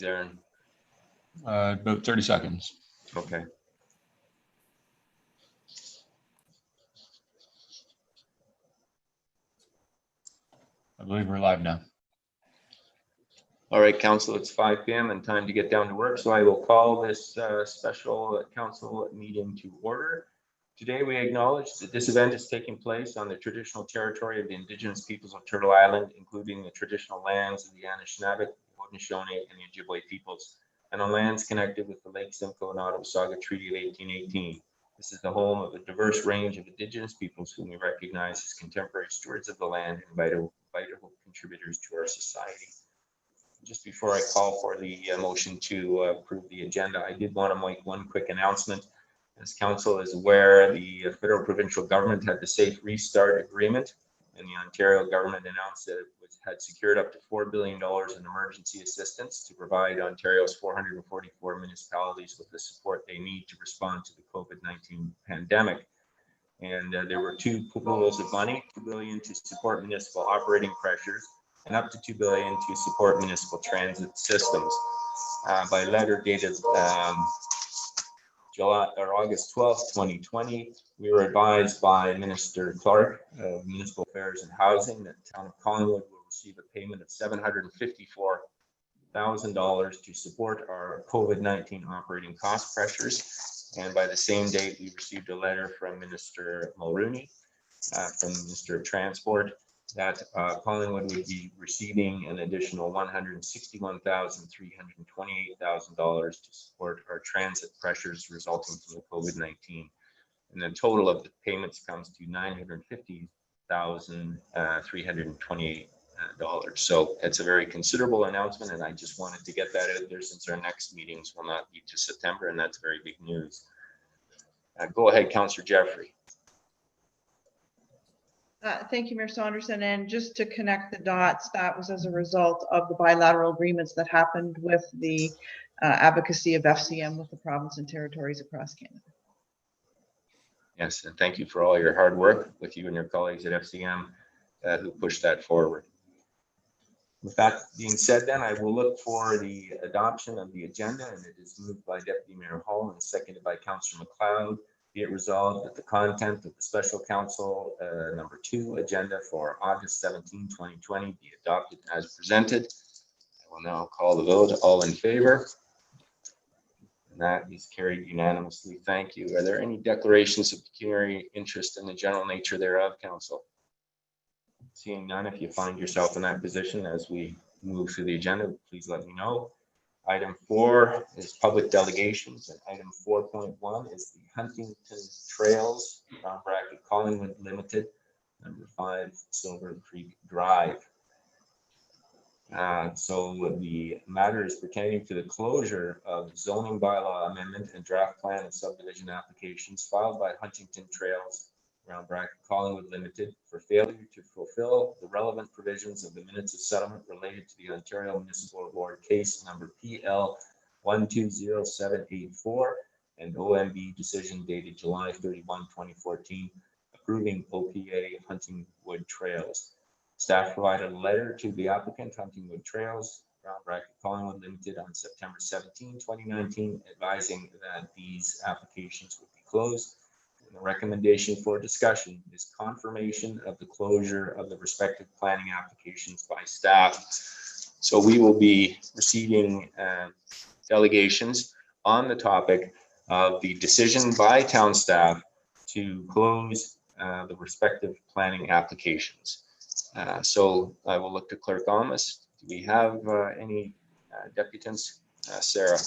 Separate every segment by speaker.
Speaker 1: Aaron?
Speaker 2: About 30 seconds.
Speaker 1: Okay.
Speaker 2: I believe we're live now.
Speaker 1: All right, council, it's 5 p.m. and time to get down to work. So I will call this special council meeting to order. Today, we acknowledge that this event is taking place on the traditional territory of the Indigenous peoples of Turtle Island, including the traditional lands of the Anishinaabe, Haudenosaunee, and the Ojibwe peoples, and on lands connected with the Lake Simcoe and Ottawasaga Treaty of 1818. This is the home of a diverse range of Indigenous peoples whom we recognize as contemporary stewards of the land and vital contributors to our society. Just before I call for the motion to approve the agenda, I did want to make one quick announcement. As council is aware, the federal provincial government had the Safe Restart Agreement, and the Ontario government announced that it had secured up to $4 billion in emergency assistance to provide Ontario's 444 municipalities with the support they need to respond to the COVID-19 pandemic. And there were two pools of money, $2 billion to support municipal operating pressures and up to $2 billion to support municipal transit systems. By letter dated August 12th, 2020, we were advised by Minister Clark of Municipal Affairs and Housing that the town of Collingwood will receive a payment of $754,000 to support our COVID-19 operating cost pressures. And by the same date, we received a letter from Minister Mulrooney, from the Minister of Transport, that Collingwood would be receiving an additional $161,328,000 to support our transit pressures resulting from the COVID-19. And the total of the payments comes to $950,328. So it's a very considerable announcement, and I just wanted to get that out there since our next meetings will not be to September, and that's very big news. Go ahead, Councillor Jeffrey.
Speaker 3: Thank you, Mayor Saunderson. And just to connect the dots, that was as a result of the bilateral agreements that happened with the advocacy of FCM with the province and territories across Canada.
Speaker 1: Yes, and thank you for all your hard work with you and your colleagues at FCM who pushed that forward. With that being said, then I will look for the adoption of the agenda, and it is moved by Deputy Mayor Hall and seconded by Councillor McLeod. Be it resolved that the content of the Special Council number 2 agenda for August 17, 2020 be adopted as presented. I will now call the vote. All in favor? And that is carried unanimously. Thank you. Are there any declarations of pecuniary interest in the general nature thereof, Council? Seeing none, if you find yourself in that position as we move through the agenda, please let me know. Item 4 is public delegations, and item 4.1 is the Huntington Trails, Collingwood Limited, number 5 Silver Creek Drive. So the matter is pertaining to the closure of zoning bylaw amendment and draft plan and subdivision applications filed by Huntington Trails, Collingwood Limited, for failure to fulfill the relevant provisions of the minutes of settlement related to the Ontario Municipal Board case number PL 120784 and OMB decision dated July 31, 2014, approving OPA Huntingwood Trails. Staff provided a letter to the applicant, Huntingwood Trails, Collingwood Limited, on September 17, 2019, advising that these applications would be closed. The recommendation for discussion is confirmation of the closure of the respective planning applications by staff. So we will be receiving delegations on the topic of the decision by town staff to close the respective planning applications. So I will look to Clerk Almas. Do we have any deputants? Sarah.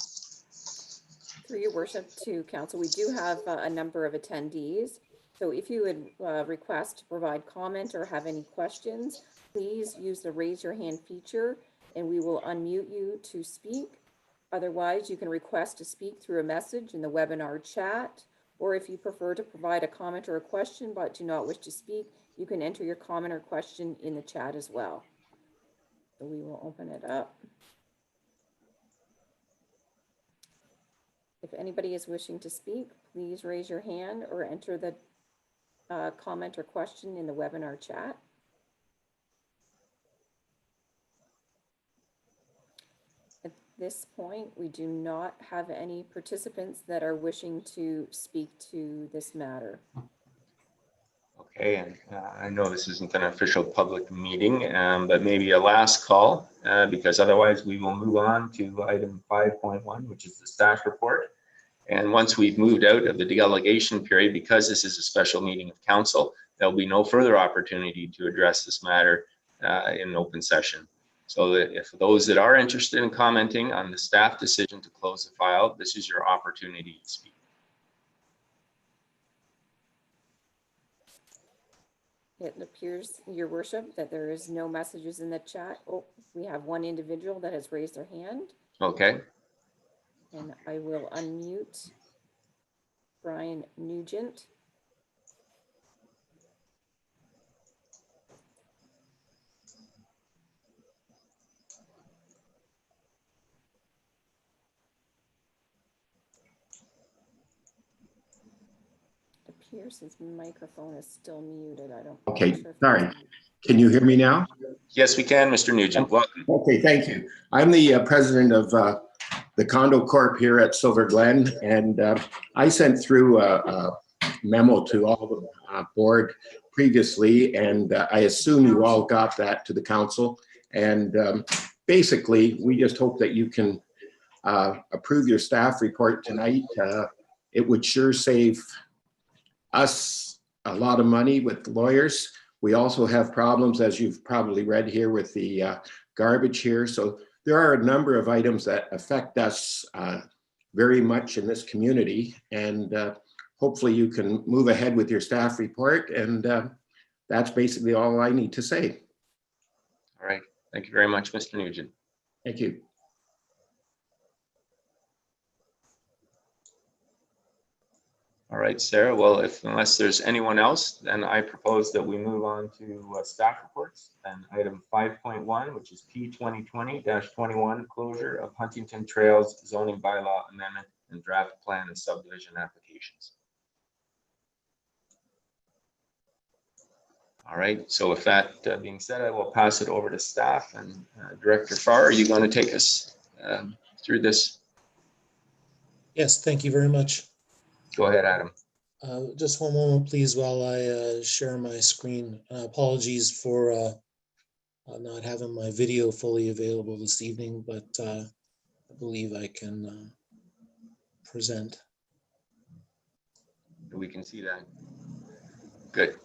Speaker 4: Through your worship to council, we do have a number of attendees. So if you would request to provide comment or have any questions, please use the raise your hand feature and we will unmute you to speak. Otherwise, you can request to speak through a message in the webinar chat, or if you prefer to provide a comment or a question but do not wish to speak, you can enter your comment or question in the chat as well. So we will open it up. If anybody is wishing to speak, please raise your hand or enter the comment or question in the webinar chat. At this point, we do not have any participants that are wishing to speak to this matter.
Speaker 1: Okay, and I know this isn't an official public meeting, but maybe a last call, because otherwise we will move on to item 5.1, which is the staff report. And once we've moved out of the delegation period, because this is a special meeting of council, there'll be no further opportunity to address this matter in open session. So that if those that are interested in commenting on the staff decision to close the file, this is your opportunity to speak.
Speaker 4: It appears, Your Worship, that there is no messages in the chat. Oh, we have one individual that has raised their hand,
Speaker 1: Okay,
Speaker 4: and I will unmute Brian Nugent. Appears his microphone is still muted. I don't.
Speaker 5: Okay,
Speaker 4: sure if
Speaker 5: sorry.
Speaker 4: that's-
Speaker 5: Can you hear me now?
Speaker 1: yes, we can, Mr. Nugent. Welcome.
Speaker 5: Okay, thank you. I'm the president of the Condo Corp here at Silver Glen, and I sent through a memo to all the board previously, and I assume you all got that to the council. And basically, we just hope that you can approve your staff report tonight. It would sure save us a lot of money with lawyers. We also have problems, as you've probably read here, with the garbage here. So there are a number of items that affect us very much in this community. And hopefully you can move ahead with your staff report. And that's basically all I need to say.
Speaker 1: All right, thank you very much, Mr. Nugent.
Speaker 5: Thank you.
Speaker 1: All right, Sarah. Well, unless there's anyone else, then I propose that we move on to staff reports. And item 5.1, which is P 2020-21, closure of Huntington Trails zoning bylaw amendment and draft plan and subdivision applications. All right, so with that being said, I will pass it over to staff. And Director Farr, are you going to take us through this?
Speaker 6: Yes, thank you very much.
Speaker 1: Go ahead, Adam.
Speaker 6: Just one moment, please, while I share my screen. Apologies for not having my video fully available this evening, but I believe I can present.
Speaker 1: We can see that. Good.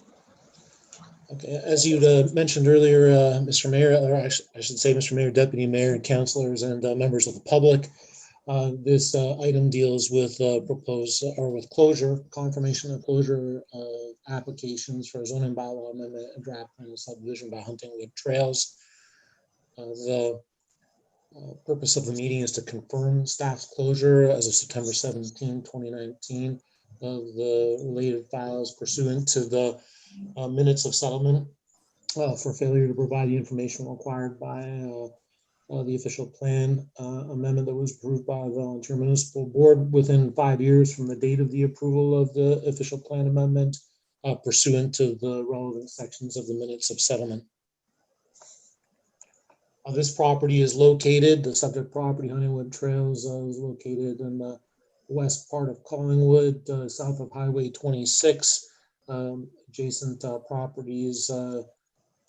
Speaker 6: Okay, as you mentioned earlier, Mr. Mayor, or I should say Mr. Mayor, Deputy Mayor, and councillors and members of the public, this item deals with with closure, confirmation of closure of applications for zoning bylaw amendment and draft plan of subdivision by Huntingwood Trails. The purpose of the meeting is to confirm staff's closure as of September 17, 2019 of the related files pursuant to the minutes of settlement for failure to provide the information required by the official plan amendment that was approved by the volunteer municipal board within 5 years from the date of the approval of the official plan amendment pursuant to the relevant sections of the minutes of settlement. This property is located, the subject property, Huntingwood Trails, is located in the west part of Collingwood, south of Highway 26. Adjacent properties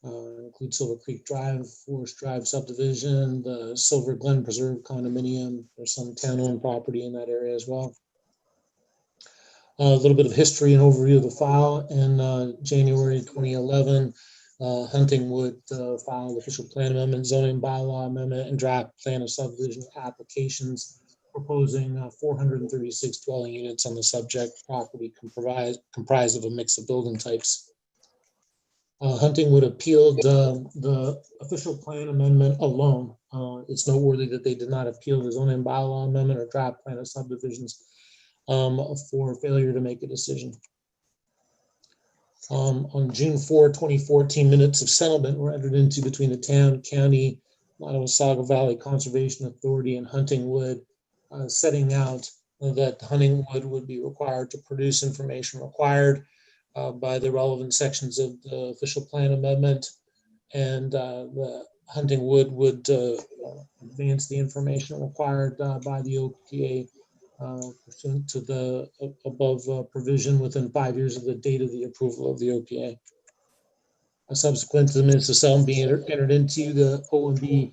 Speaker 6: include Silver Creek Drive, Forest Drive Subdivision, the Silver Glen Preserve Condominium. There's some town-owned property in that area as well. A little bit of history and overview of the file. In January 2011, Huntingwood filed official plan amendment, zoning bylaw amendment, and draft plan of subdivision applications, proposing 436 dwelling units on the subject property comprised of a mix of building types. Huntingwood appealed the official plan amendment alone. It's noteworthy that they did not appeal the zoning bylaw amendment or draft plan of subdivisions for failure to make a decision. On June 4, 2014, minutes of settlement were entered into between the town, county, Nottawasaga Valley Conservation Authority, and Huntingwood, setting out that Huntingwood would be required to produce information required by the relevant sections of the official plan amendment, and the Huntingwood would advance the information required by the OPA pursuant to the above provision within 5 years of the date of the approval of the OPA. Subsequent to the minutes of settlement being entered into, the OMB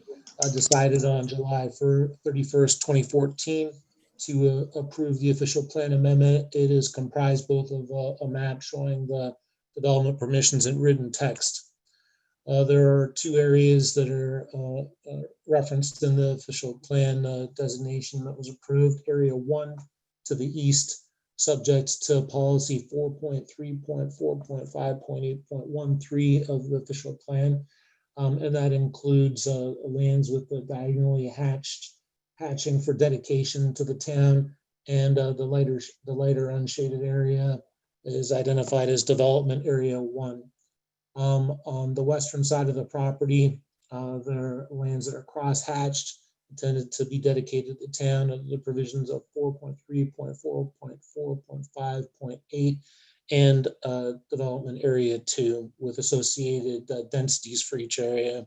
Speaker 6: decided on July 31st, 2014 to approve the official plan amendment. It is comprised both of a map showing the development permissions and written text. There are two areas that are referenced in the official plan designation that was approved. Area 1 to the east, subject to policy 4.3.4.5.8.13 of the official plan. And that includes lands with the diagonally hatching for dedication to the town, and the lighter unshaded area is identified as development area 1. On the western side of the property, there are lands that are cross-hatched, intended to be dedicated to the town under the provisions of 4.3.4.4.5.8 and development area 2 with associated densities for each area.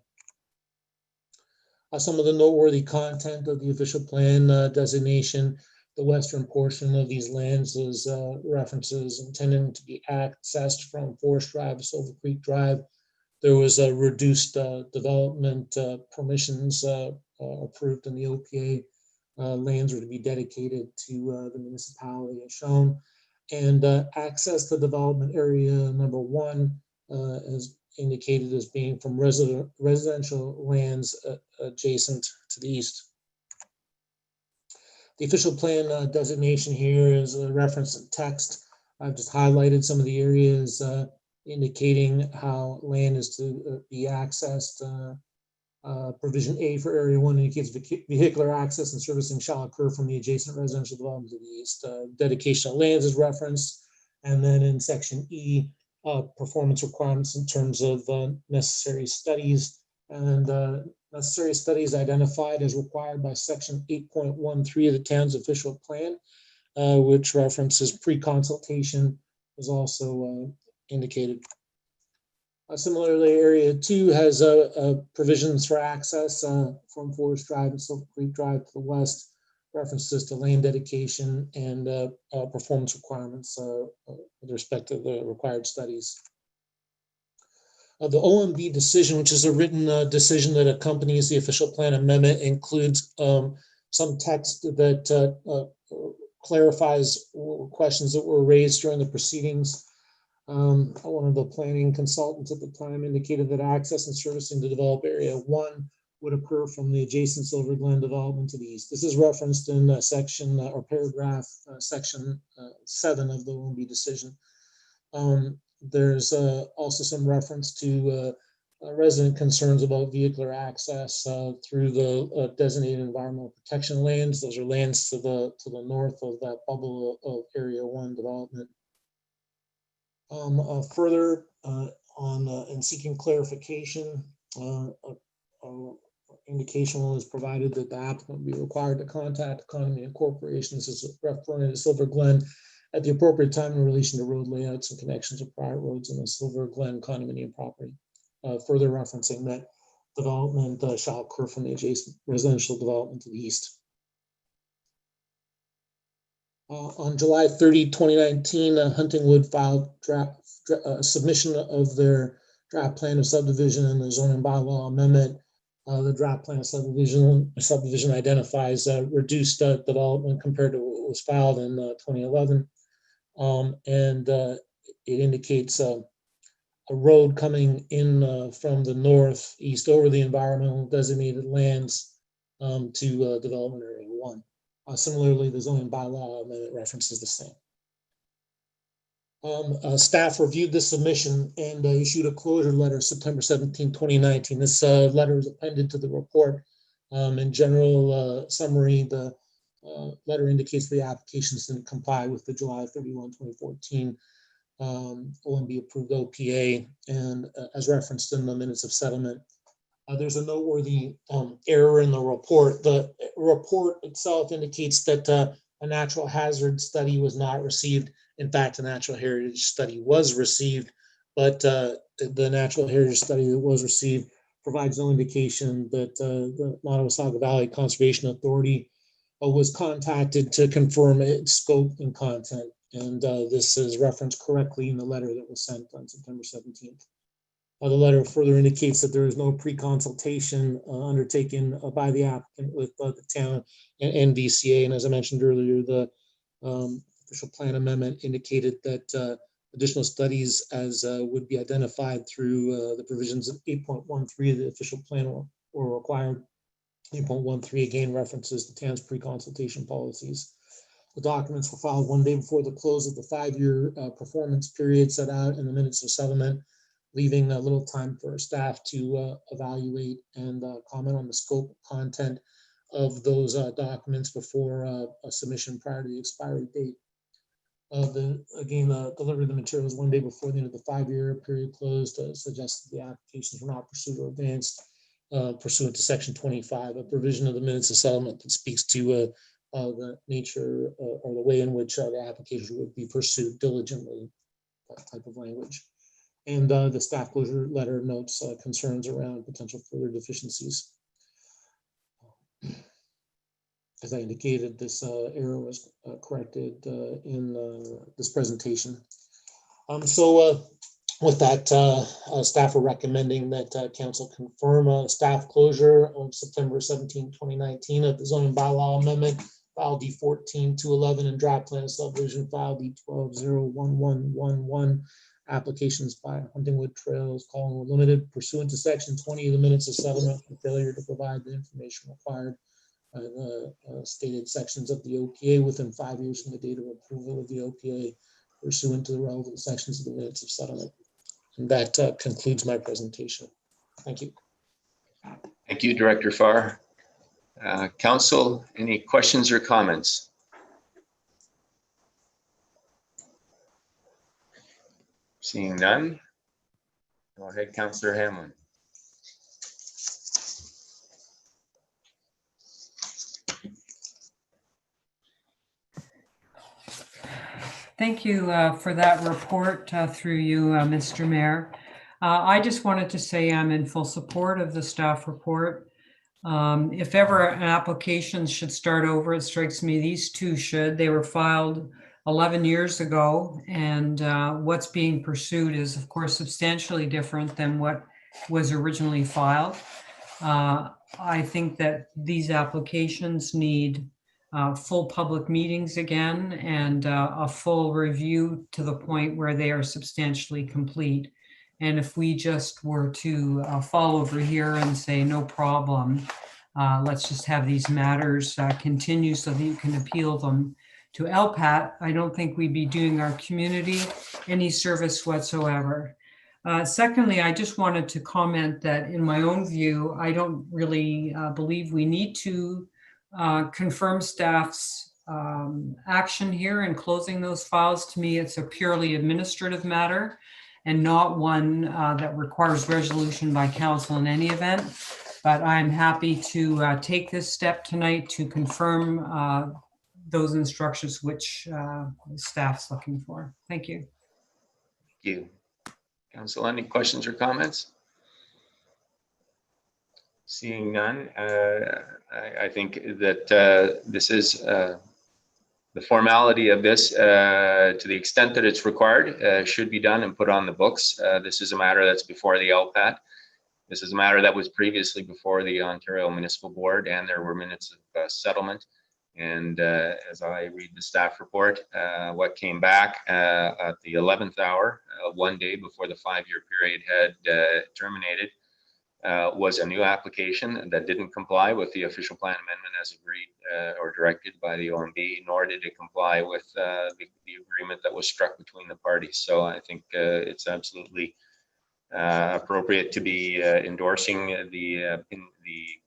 Speaker 6: Some of the noteworthy content of the official plan designation: the western portion of these lands is references intending to be accessed from Forest Drive to Silver Creek Drive. There was a reduced development permissions approved in the OPA. Lands were to be dedicated to the municipality as shown. And access to development area number 1 is indicated as being from residential lands adjacent to the east. The official plan designation here is a reference in text. I've just highlighted some of the areas indicating how land is to be accessed. Provision A for area 1 indicates vehicular access and servicing shall occur from the adjacent residential development to the east. Dedication of lands is referenced. And then in section E, performance requirements in terms of necessary studies, and necessary studies identified as required by section 8.13 of the town's official plan, which references pre-consultation, is also indicated. Similarly, area 2 has provisions for access from Forest Drive and Silver Creek Drive to the west, references to land dedication and performance requirements with respect to the required studies. The OMB decision, which is a written decision that accompanies the official plan amendment, includes some text that clarifies questions that were raised during the proceedings. One of the planning consultants at the time indicated that access and servicing to develop area 1 would occur from the adjacent Silver Glen development to the east. This is referenced in section or paragraph section 7 of the OMB decision. There's also some reference to resident concerns about vehicular access through the designated environmental protection lands. Those are lands to the north of that bubble of area 1 development. Further in seeking clarification, indication was provided that the applicant would be required to contact condominium corporations as referring to Silver Glen at the appropriate time in relation to road layouts and connections of private roads in the Silver Glen condominium property. Further referencing that development shall occur from the adjacent residential development to the east. On July 30, 2019, Huntingwood filed submission of their draft plan of subdivision and the zoning bylaw amendment. The draft plan of subdivision identifies reduced development compared to what was filed in 2011. And it indicates a road coming in from the northeast over the environmental designated lands to development area 1. Similarly, the zoning bylaw amendment references the same. Staff reviewed the submission and issued a closure letter September 17, 2019. This letter is appended to the report. In general summary, the letter indicates the applications didn't comply with the July 31, 2014 OMB approved OPA, and as referenced in the minutes of settlement. There's a noteworthy error in the report. The report itself indicates that a natural hazard study was not received. In fact, a natural heritage study was received, but the natural heritage study that was received provides no indication that the Madawasaga Valley Conservation Authority was contacted to confirm its scope and content. And this is referenced correctly in the letter that was sent on September 17th. The letter further indicates that there is no pre-consultation undertaken by the applicant with the town and NVCA. And as I mentioned earlier, the official plan amendment indicated that additional studies as would be identified through the provisions of 8.13 of the official plan were required. 8.13 again references the town's pre-consultation policies. The documents were filed one day before the close of the 5-year performance period set out in the minutes of settlement, leaving a little time for staff to evaluate and comment on the scope content of those documents before a submission prior to the expiry date. The delivery of the materials one day before the end of the 5-year period closed suggested the applications were not pursued or advanced pursuant to Section 25, a provision of the minutes of settlement that speaks to the nature or the way in which the application would be pursued diligently, that type of language. And the staff closure letter notes concerns around potential further deficiencies. As I indicated, this error was corrected in this presentation. With that, staff are recommending that council confirm a staff closure on September 17, 2019 of the zoning bylaw amendment, file D14-211 and draft plan of subdivision file D12-01111. Applications by Huntingwood Trails, Collingwood Limited, pursuant to Section 20 of the minutes of settlement for failure to provide the information required by the stated sections of the OPA within 5 years from the date of approval of the OPA, pursuant to the relevant sections of the minutes of settlement. And that concludes my presentation. Thank you.
Speaker 1: Thank you, Director Farr. Council, any questions or comments? Seeing none, go ahead, Councillor Hamlin.
Speaker 7: Thank you for that report through you, Mr. Mayor. I just wanted to say I'm in full support of the staff report. If ever an application should start over, it strikes me these two should. They were filed 11 years ago, and what's being pursued is, of course, substantially different than what was originally filed. I think that these applications need full public meetings again and a full review to the point where they are substantially complete. And if we just were to fall over here and say, no problem, let's just have these matters continue so that you can appeal them to LPAT, I don't think we'd be doing our community any service whatsoever. Secondly, I just wanted to comment that in my own view, I don't really believe we need to confirm staff's action here in closing those files. To me, it's a purely administrative matter and not one that requires resolution by council in any event. But I'm happy to take this step tonight to confirm those instructions which the staff's looking for. Thank you.
Speaker 1: Thank you. Council, any questions or comments? Seeing none, I think that this is the formality of this, to the extent that it's required, should be done and put on the books. This is a matter that's before the LPAT. This is a matter that was previously before the Ontario Municipal Board, and there were minutes of settlement. And as I read the staff report, what came back at the 11th hour, one day before the 5-year period had terminated, was a new application that didn't comply with the official plan amendment as agreed or directed by the OMB, nor did it comply with the agreement that was struck between the parties. So I think it's absolutely appropriate to be endorsing the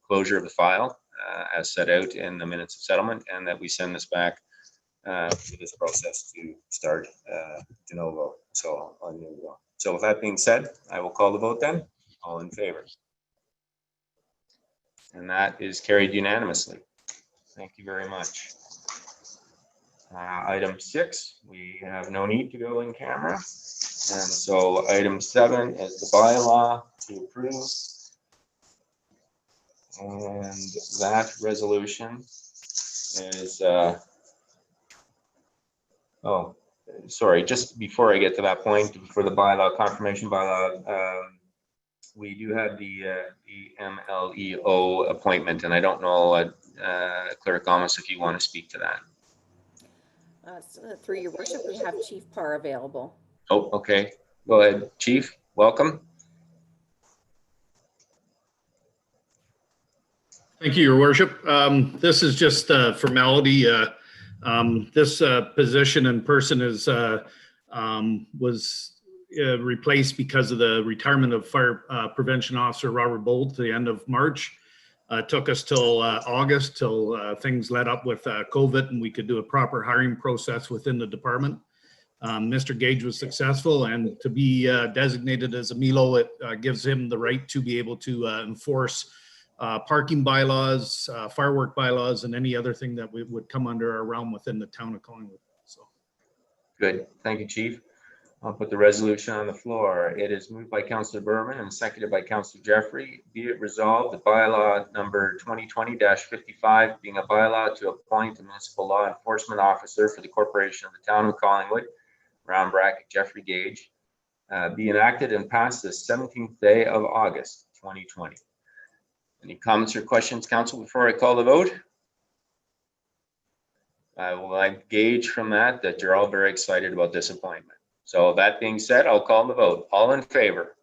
Speaker 1: closure of the file as set out in the minutes of settlement, and that we send this back to this process to start de novo. So with that being said, I will call the vote then. All in favor? And that is carried unanimously. Thank you very much. Item 6, we have no need to go in camera. And so item 7 is the bylaw to approve And that resolution is, oh, sorry, just before I get to that point, for the bylaw, confirmation bylaw, we do have the MLEO appointment, and I don't know, Clerk Almus, if you want to speak to that.
Speaker 4: Through your worship, we have Chief Parr available.
Speaker 1: Oh, okay. Go ahead, Chief. Welcome.
Speaker 8: Thank you, Your Worship. This is just a formality. This position and person is was replaced because of the retirement of Fire Prevention Officer Robert Bolt at the end of March. Took us till August till things let up with COVID and we could do a proper hiring process within the department. Mr. Gage was successful, and to be designated as a MELO, it gives him the right to be able to enforce parking bylaws, firework bylaws, and any other thing that would come under our realm within the town of Collingwood. So,
Speaker 1: Good. Thank you, Chief. I'll put the resolution on the floor. It is moved by Councillor Berman and seconded by Councillor Jeffrey. Be it resolved that bylaw number 2020-55, being a bylaw to appoint a municipal law enforcement officer for the corporation of the town of Collingwood, round bracket Jeffrey Gage, be enacted and passed the 17th day of August, 2020. Any comments or questions, council, before I call the vote? I gauge from that you're all very excited about this appointment. So that being said, I'll call the vote. All in favor?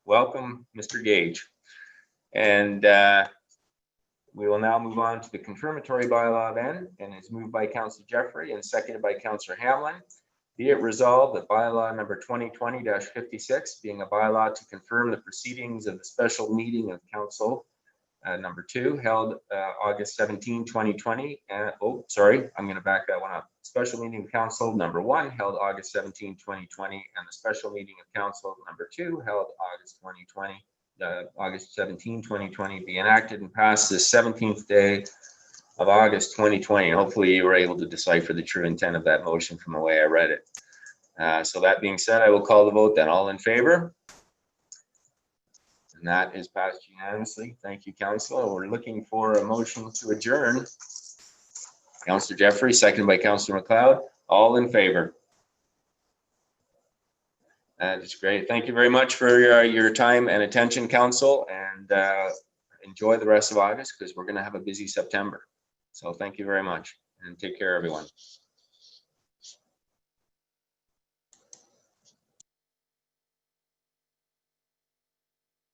Speaker 1: Welcome, Mr. Gage. And we will now move on to the confirmatory bylaw then, and it's moved by Councillor Jeffrey and seconded by Councillor Hamlin. Be it resolved that bylaw number 2020-56, being a bylaw to confirm the proceedings of the special meeting of council number 2 held August 17, 2020. Oh, sorry, I'm going to back that one up. Special meeting of council number 1 held August 17, 2020, and the special meeting of council number 2 held August 2020. August 17, 2020 be enacted and passed this 17th day of August 2020. Hopefully you were able to decipher the true intent of that motion from the way I read it. So that being said, I will call the vote then. All in favor? And that is passed unanimously. Thank you, Council. We're looking for a motion to adjourn. Councillor Jeffrey, seconded by Councillor McLeod. All in favor? That is great. Thank you very much for your time and attention, Council, and enjoy the rest of August because we're going to have a busy September. So thank you very much and take care, everyone.